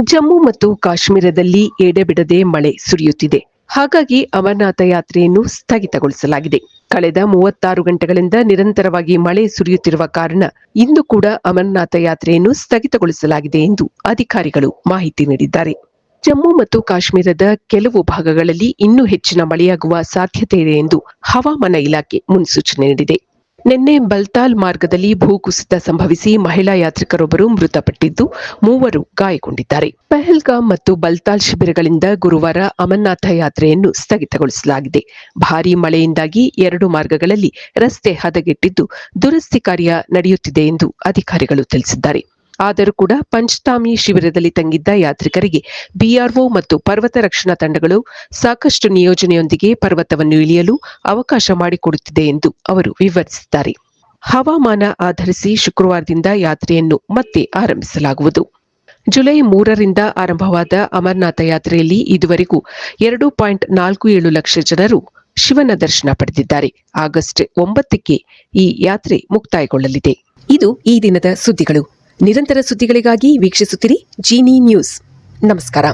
ಜಮ್ಮು ಮತ್ತು ಕಾಶ್ಮೀರದಲ್ಲಿ ಎಡೆಬಿಡದೆ ಮಳೆ ಸುರಿಯುತ್ತಿದೆ. ಹಾಗಾಗಿ ಅಮರನಾಥ ಯಾತ್ರೆಯನ್ನು ಸ್ಥಗಿತಗೊಳಿಸಲಾಗಿದೆ. ಕಳೆದ 36 ಗಂಟೆಗಳಿಂದ ನಿರಂತರವಾಗಿ ಮಳೆ ಸುರಿಯುತ್ತಿರುವ ಕಾರಣ ಇಂದು ಕೂಡ ಅಮರನಾಥ ಯಾತ್ರೆಯನ್ನು ಸ್ಥಗಿತಗೊಳಿಸಲಾಗಿದೆ ಎಂದು ಅಧಿಕಾರಿಗಳು ಮಾಹಿತಿ ನೀಡಿದ್ದಾರೆ. ಜಮ್ಮು ಮತ್ತು ಕಾಶ್ಮೀರದ ಕೆಲವು ಭಾಗಗಳಲ್ಲಿ ಇನ್ನೂ ಹೆಚ್ಚಿನ ಮಳೆಯಾಗುವ ಸಾಧ್ಯತೆ ಇದೆ ಎಂದು ಹವಾಮಾನ ಇಲಾಖೆ ಮುನ್ಸೂಚನೆ ನೀಡಿದೆ. ನಿನ್ನೆ ಬಲ್ತಾಲ್ ಮಾರ್ಗದಲ್ಲಿ ಭೂಕುಸಿತ ಸಂಭವಿಸಿ ಮಹಿಳಾ ಯಾತ್ರಿಕರೊಬ್ಬರು ಮೃತಪಟ್ಟಿದ್ದು 3 ಗಾಯಗೊಂಡಿದ್ದಾರೆ. ಪಹಲ್ಗಾಮ್ ಮತ್ತು ಬಲ್ತಾಲ್ ಶಿಬಿರಗಳಿಂದ ಗುರುವಾರ ಅಮರನಾಥ ಯಾತ್ರೆಯನ್ನು ಸ್ಥಗಿತಗೊಳಿಸಲಾಗಿದೆ. ಭಾರೀ ಮಳೆಯಿಂದಾಗಿ 2 ಮಾರ್ಗಗಳಲ್ಲಿ ರಸ್ತೆ ಹದಗೆಟ್ಟಿದ್ದು ದುರಸ್ತಿ ಕಾರ್ಯ ನಡೆಯುತ್ತಿದೆ ಎಂದು ಅಧಿಕಾರಿಗಳು ತಿಳಿಸಿದ್ದಾರೆ. ಆದರೂ ಕೂಡ ಪಂಚ್ತಾಮಿ ಶಿಬಿರದಲ್ಲಿ ತಂಗಿದ್ದ ಯಾತ್ರಿಕರಿಗೆ ಬಿಆರ್ಒ ಮತ್ತು ಪರ್ವತ ರಕ್ಷಣಾ ತಂಡಗಳು ಸಾಕಷ್ಟು ನಿಯೋಜನೆಯೊಂದಿಗೆ ಪರ್ವತವನ್ನು ಇಳಿಯಲು ಅವಕಾಶ ಮಾಡಿಕೊಡುತ್ತಿದೆ ಎಂದು ಅವರು ವಿವರಿಸಿದ್ದಾರೆ. ಹವಾಮಾನ ಆಧರಿಸಿ ಶುಕ್ರವಾರದಿಂದ ಯಾತ್ರೆಯನ್ನು ಮತ್ತೆ ಆರಂಭಿಸಲಾಗುವುದು. ಜುಲೈ 3ರಿಂದ ಆರಂಭವಾದ ಅಮರನಾಥ ಯಾತ್ರೆಯಲ್ಲಿ ಇದುವರೆಗೂ 2.47 ಲಕ್ಷ ಜನರು ಶಿವನ ದರ್ಶನ ಪಡೆದಿದ್ದಾರೆ. ಆಗಸ್ಟ್ 9ಕ್ಕೆ ಈ ಯಾತ್ರೆ ಮುಕ್ತಾಯಗೊಳ್ಳಲಿದೆ. ಇದು ಈ ದಿನದ ಸುದ್ದಿಗಳು. ನಿರಂತರ ಸುದ್ದಿಗಳಿಗಾಗಿ ವೀಕ್ಷಿಸುತ್ತಿರಿ ಜೀನಿ ನ್ಯೂಸ್. ನಮಸ್ಕಾರ.